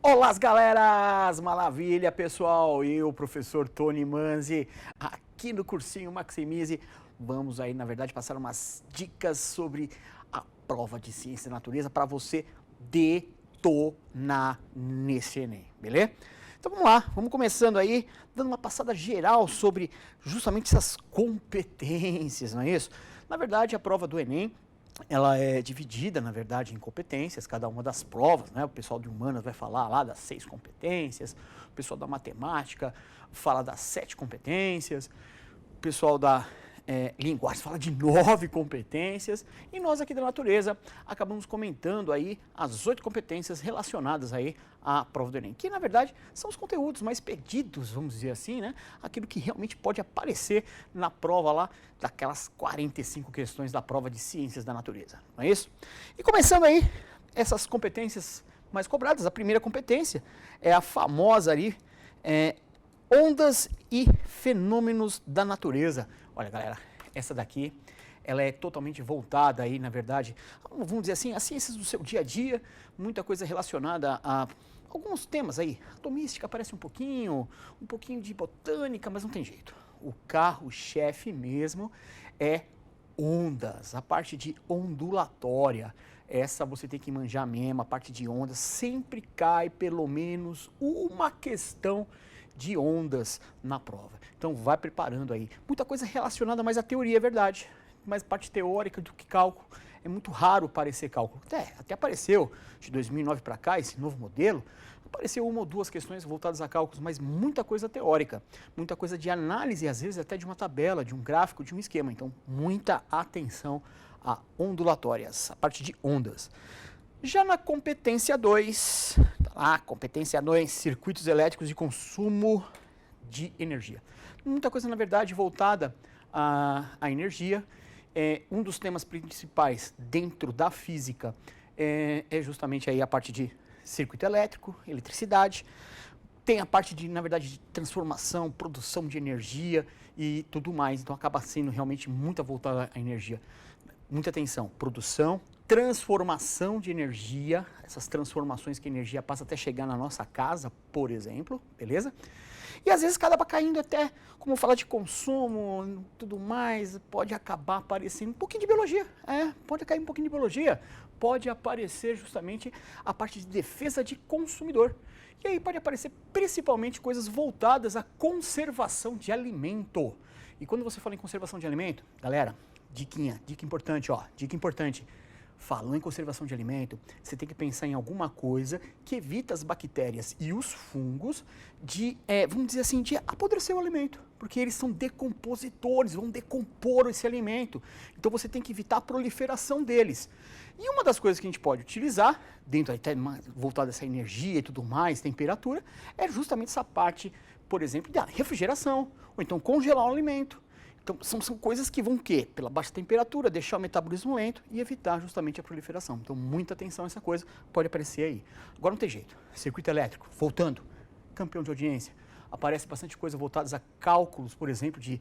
Olá, galeras! Maravilha, pessoal! Eu, professor Tony Manzi, aqui no cursinho Maximize, vamos aí, na verdade, passar umas dicas sobre a prova de Ciência da Natureza para você detonar nesse Enem, beleza? Então vamos lá, vamos começando aí, dando uma passada geral sobre justamente essas competências, não é isso? Na verdade, a prova do Enem, ela é dividida, na verdade, em competências, cada uma das provas, né? O pessoal de humanas vai falar lá das 6 competências, o pessoal da matemática fala das 7 competências, o pessoal da linguagem fala de 9 competências, e nós aqui da natureza acabamos comentando aí as 8 competências relacionadas aí à prova do Enem, que na verdade são os conteúdos mais pedidos, vamos dizer assim, né? Aquilo que realmente pode aparecer na prova lá, daquelas 45 questões da prova de Ciências da Natureza, não é isso? E começando aí, essas competências mais cobradas, a primeira competência é a famosa ali, ondas e fenômenos da natureza. Olha, galera, essa daqui, ela é totalmente voltada aí, na verdade, vamos dizer assim, às ciências do seu dia a dia, muita coisa relacionada a alguns temas aí. Atomística aparece um pouquinho de botânica, mas não tem jeito. O carro-chefe mesmo é ondas, a parte de ondulatória. Essa você tem que manjar mesmo, a parte de ondas, sempre cai pelo menos uma questão de ondas na prova. Então vai preparando aí. Muita coisa relacionada mais à teoria, é verdade, mais parte teórica do que cálculo. É muito raro aparecer cálculo. Até apareceu de 2009 para cá, esse novo modelo, apareceu uma ou duas questões voltadas a cálculos, mas muita coisa teórica, muita coisa de análise, às vezes até de uma tabela, de um gráfico, de um esquema. Então, muita atenção a ondulatórias, a parte de ondas. Já na competência 2, tá lá, competência 2, circuitos elétricos de consumo de energia. Muita coisa, na verdade, voltada à energia. Um dos temas principais dentro da física é justamente aí a parte de circuito elétrico, eletricidade. Tem a parte de, na verdade, de transformação, produção de energia e tudo mais. Então, acaba sendo realmente muito voltada à energia. Muita atenção, produção, transformação de energia, essas transformações que a energia passa até chegar na nossa casa, por exemplo, beleza? E às vezes acaba caindo até, como falar de consumo, tudo mais, pode acabar aparecendo um pouquinho de biologia, pode cair um pouquinho de biologia, pode aparecer justamente a parte de defesa de consumidor. E aí pode aparecer principalmente coisas voltadas à conservação de alimento. E quando você fala em conservação de alimento, galera, dica importante, ó, dica importante. Falando em conservação de alimento, você tem que pensar em alguma coisa que evita as bactérias e os fungos de, vamos dizer assim, de apodrecer o alimento, porque eles são decompositores, vão decompor esse alimento. Então você tem que evitar a proliferação deles. E uma das coisas que a gente pode utilizar, dentro até voltada a essa energia e tudo mais, temperatura, é justamente essa parte, por exemplo, da refrigeração, ou então congelar o alimento. Então, são coisas que vão, pela baixa temperatura, deixar o metabolismo lento e evitar justamente a proliferação. Então, muita atenção a essa coisa, pode aparecer aí. Agora não tem jeito. Circuito elétrico, voltando, campeão de audiência. Aparece bastante coisa voltadas a cálculos, por exemplo, de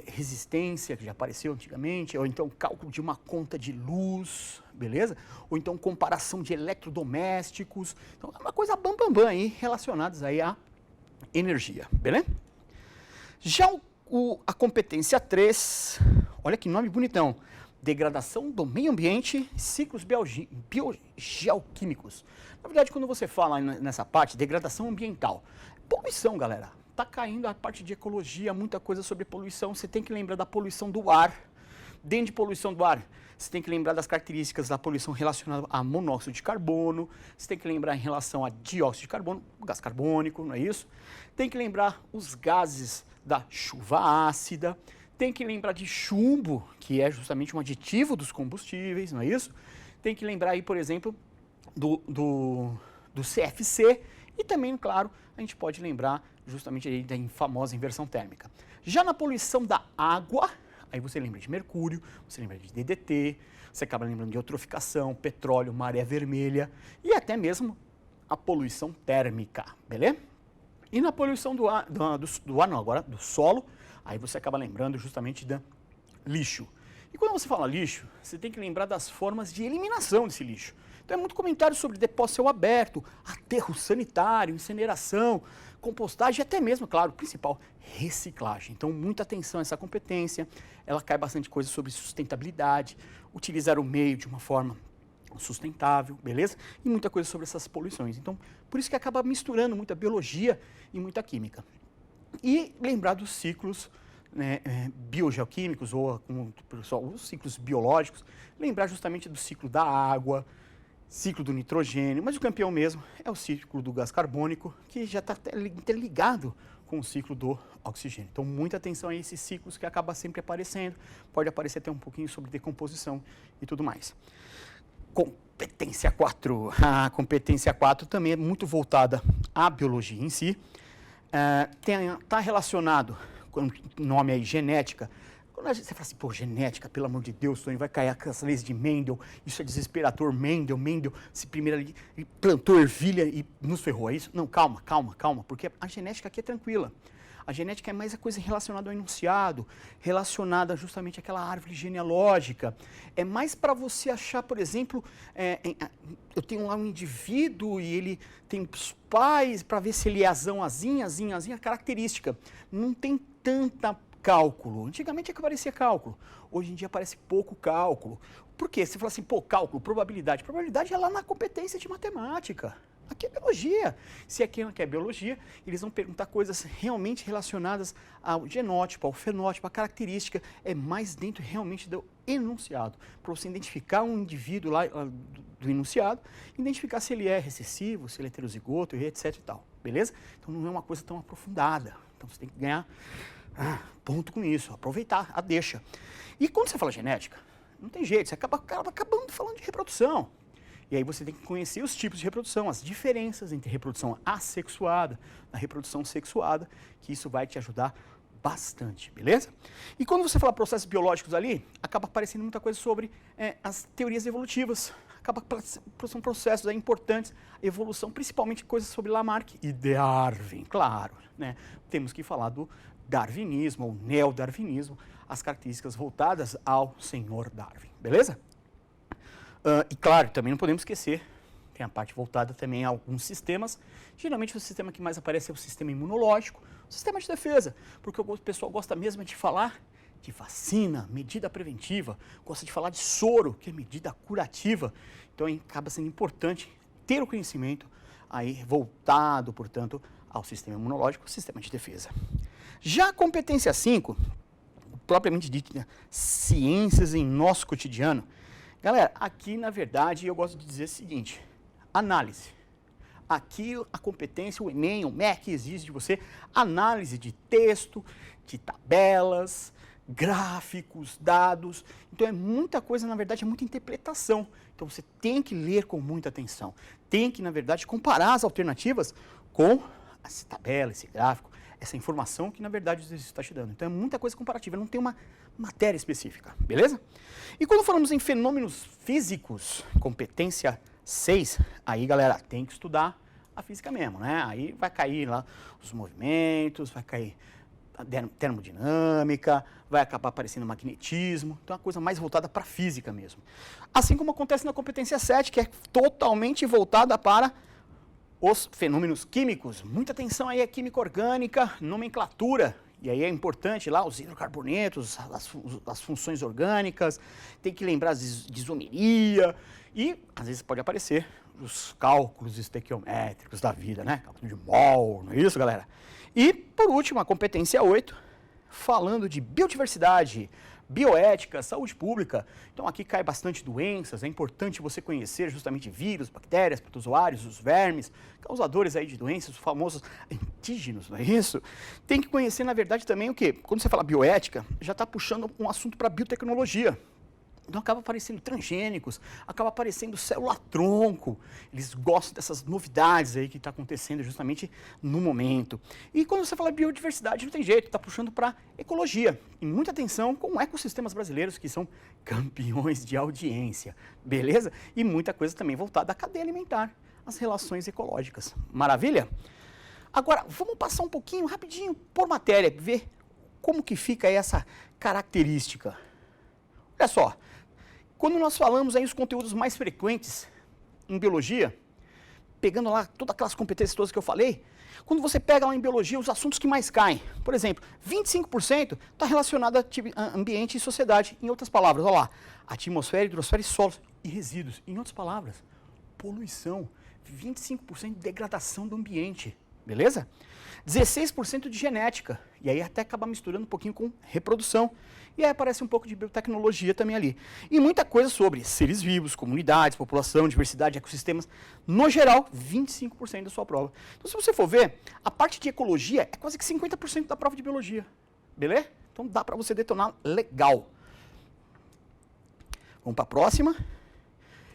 resistência, que já apareceu antigamente, ou então cálculo de uma conta de luz, beleza? Ou então comparação de eletrodomésticos. Então, é uma coisa bam aí, relacionadas aí à energia, beleza? Já a competência 3, olha que nome bonitão, degradação do meio ambiente, ciclos biogeoquímicos. Na verdade, quando você fala nessa parte, degradação ambiental, poluição, galera, tá caindo a parte de ecologia, muita coisa sobre poluição, você tem que lembrar da poluição do ar. Dentro de poluição do ar, você tem que lembrar das características da poluição relacionada a monóxido de carbono, você tem que lembrar em relação a dióxido de carbono, gás carbônico, não é isso? Tem que lembrar os gases da chuva ácida, tem que lembrar de chumbo, que é justamente um aditivo dos combustíveis, não é isso? Tem que lembrar aí, por exemplo, do CFC e também, claro, a gente pode lembrar justamente aí da famosa inversão térmica. Já na poluição da água, aí você lembra de mercúrio, você lembra de DDT, você acaba lembrando de eutroficação, petróleo, maré vermelha e até mesmo a poluição térmica, beleza? E na poluição do solo, aí você acaba lembrando justamente da lixo. E quando você fala lixo, você tem que lembrar das formas de eliminação desse lixo. Então é muito comentário sobre depósito a céu aberto, aterro sanitário, incineração, compostagem e até mesmo, claro, o principal, reciclagem. Então muita atenção a essa competência, ela cai bastante coisa sobre sustentabilidade, utilizar o meio de uma forma sustentável, beleza? E muita coisa sobre essas poluições. Então, por isso que acaba misturando muita biologia e muita química. E lembrar dos ciclos, né, biogeoquímicos, ou como o pessoal, os ciclos biológicos, lembrar justamente do ciclo da água, ciclo do nitrogênio, mas o campeão mesmo é o ciclo do gás carbônico, que já está interligado com o ciclo do oxigênio. Então, muita atenção a esses ciclos que acaba sempre aparecendo, pode aparecer até um pouquinho sobre decomposição e tudo mais. Competência 4. A competência 4 também é muito voltada à biologia em si. Está relacionado com o nome aí, genética. Quando a gente, você fala assim, pô, genética, pelo amor de Deus, Tony, vai cair as leis de Mendel, isso é desesperador, Mendel, se primeiro ali plantou ervilha e nos ferrou, é isso? Não, calma, porque a genética aqui é tranquila. A genética é mais a coisa relacionada ao enunciado, relacionada justamente àquela árvore genealógica. É mais para você achar, por exemplo, eu tenho lá um indivíduo e ele tem os pais, para ver se ele é azinha, característica. Não tem tanta cálculo. Antigamente é que aparecia cálculo. Hoje em dia aparece pouco cálculo. Por quê? Você fala assim, pô, cálculo, probabilidade. Probabilidade é lá na competência de matemática. Aqui é biologia. Se aqui não é biologia, eles vão perguntar coisas realmente relacionadas ao genótipo, ao fenótipo, à característica. É mais dentro realmente do enunciado. Para você identificar um indivíduo lá do enunciado, identificar se ele é recessivo, se ele é heterozigoto, etc e tal. Beleza? Então não é uma coisa tão aprofundada. Então você tem que ganhar ponto com isso, aproveitar a deixa. E quando você fala genética, não tem jeito, você acaba acabando falando de reprodução. E aí você tem que conhecer os tipos de reprodução, as diferenças entre reprodução assexuada e reprodução sexuada, que isso vai te ajudar bastante, beleza? E quando você fala processos biológicos ali, acaba aparecendo muita coisa sobre as teorias evolutivas. São processos importantes, evolução, principalmente coisas sobre Lamarck e Darwin, claro, né? Temos que falar do darwinismo ou neodarwinismo, as características voltadas ao senhor Darwin, beleza? E claro, também não podemos esquecer, tem a parte voltada também a alguns sistemas. Geralmente o sistema que mais aparece é o sistema imunológico, o sistema de defesa, porque o pessoal gosta mesmo de falar de vacina, medida preventiva, gosta de falar de soro, que é medida curativa. Então acaba sendo importante ter o conhecimento aí voltado, portanto, ao sistema imunológico, sistema de defesa. Já a competência 5, propriamente dita, né, ciências em nosso cotidiano. Galera, aqui na verdade eu gosto de dizer o seguinte, análise. Aqui a competência, o Enem, o MEC exige de você análise de texto, de tabelas, gráficos, dados. Então é muita coisa, na verdade é muita interpretação. Então você tem que ler com muita atenção. Tem que, na verdade, comparar as alternativas com essa tabela, esse gráfico, essa informação que, na verdade, você está te dando. Então é muita coisa comparativa, não tem uma matéria específica, beleza? E quando falamos em fenômenos físicos, competência 6, aí, galera, tem que estudar a física mesmo, né? Aí vai cair lá os movimentos, vai cair a termodinâmica, vai acabar aparecendo magnetismo, então é uma coisa mais voltada para a física mesmo. Assim como acontece na competência 7, que é totalmente voltada para os fenômenos químicos. Muita atenção aí à química orgânica, nomenclatura, e aí é importante lá os hidrocarbonetos, as funções orgânicas, tem que lembrar de isomeria, e às vezes pode aparecer os cálculos estequiométricos da vida, né? Cálculo de mol, não é isso, galera? E, por último, a competência 8, falando de biodiversidade, bioética, saúde pública. Então aqui cai bastante doenças, é importante você conhecer justamente vírus, bactérias, protozoários, os vermes, causadores aí de doenças, os famosos antígenos, não é isso? Tem que conhecer, na verdade, também o quê? Quando você fala bioética, já está puxando um assunto para biotecnologia. Então acaba aparecendo transgênicos, acaba aparecendo célula-tronco. Eles gostam dessas novidades aí que está acontecendo justamente no momento. E quando você fala biodiversidade, não tem jeito, está puxando para ecologia. E muita atenção com ecossistemas brasileiros, que são campeões de audiência, beleza? E muita coisa também voltada à cadeia alimentar, às relações ecológicas. Maravilha? Agora, vamos passar um pouquinho, rapidinho, por matéria, ver como que fica essa característica. Olha só, quando nós falamos aí os conteúdos mais frequentes em biologia, pegando lá todas aquelas competências todas que eu falei, quando você pega lá em biologia os assuntos que mais caem, por exemplo, 25% está relacionado a ambiente e sociedade. Em outras palavras, olha lá, atmosfera, hidrosfera e solos e resíduos. Em outras palavras, poluição, 25% de degradação do ambiente, beleza? 16% de genética, e aí até acaba misturando um pouquinho com reprodução. E aí aparece um pouco de biotecnologia também ali. E muita coisa sobre seres vivos, comunidades, população, diversidade, ecossistemas. No geral, 25% da sua prova. Então, se você for ver, a parte de ecologia é quase que 50% da prova de biologia. Beleza? Então, dá para você detonar legal. Vamos para a próxima.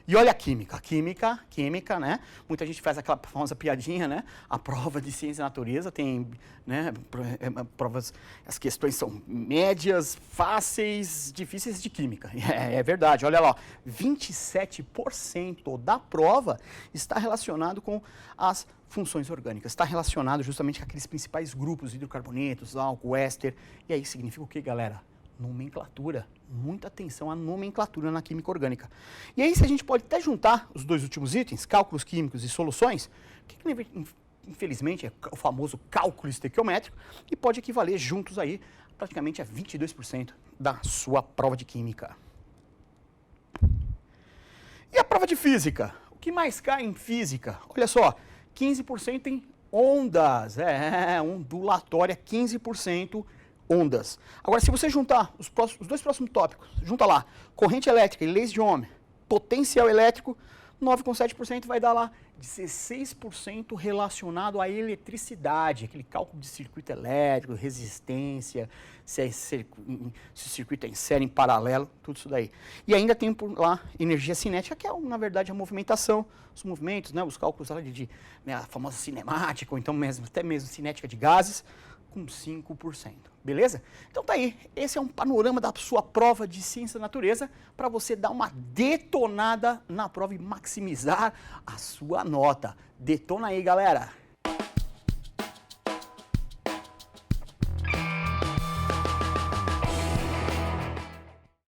E olha a química, química, né? Muita gente faz aquela famosa piadinha, né? A prova de ciência e natureza tem, né? Provas, as questões são médias, fáceis, difíceis de química. É verdade, olha lá, 27% da prova está relacionado com as funções orgânicas, está relacionado justamente com aqueles principais grupos, hidrocarbonetos, álcool, éster. E aí significa o que, galera? Nomenclatura, muita atenção à nomenclatura na química orgânica. E aí, se a gente pode até juntar os dois últimos itens, cálculos químicos e soluções, que infelizmente é o famoso cálculo estequiométrico, e pode equivaler juntos aí praticamente a 22% da sua prova de química. E a prova de física? O que mais cai em física? Olha só, 15% em ondas, ondulatória, 15% ondas. Agora, se você juntar os dois próximos tópicos, junta lá, corrente elétrica e leis de Ohm, potencial elétrico, 9,7% vai dar lá 16% relacionado à eletricidade, aquele cálculo de circuito elétrico, resistência, se o circuito é em série, em paralelo, tudo isso daí. E ainda tem por lá energia cinética, que é, na verdade, a movimentação, os movimentos, né, os cálculos lá né, a famosa cinemática, ou então até mesmo cinética de gases, com 5%, beleza? Então tá aí, esse é um panorama da sua prova de ciência da natureza para você dar uma detonada na prova e maximizar a sua nota. Detona aí, galera!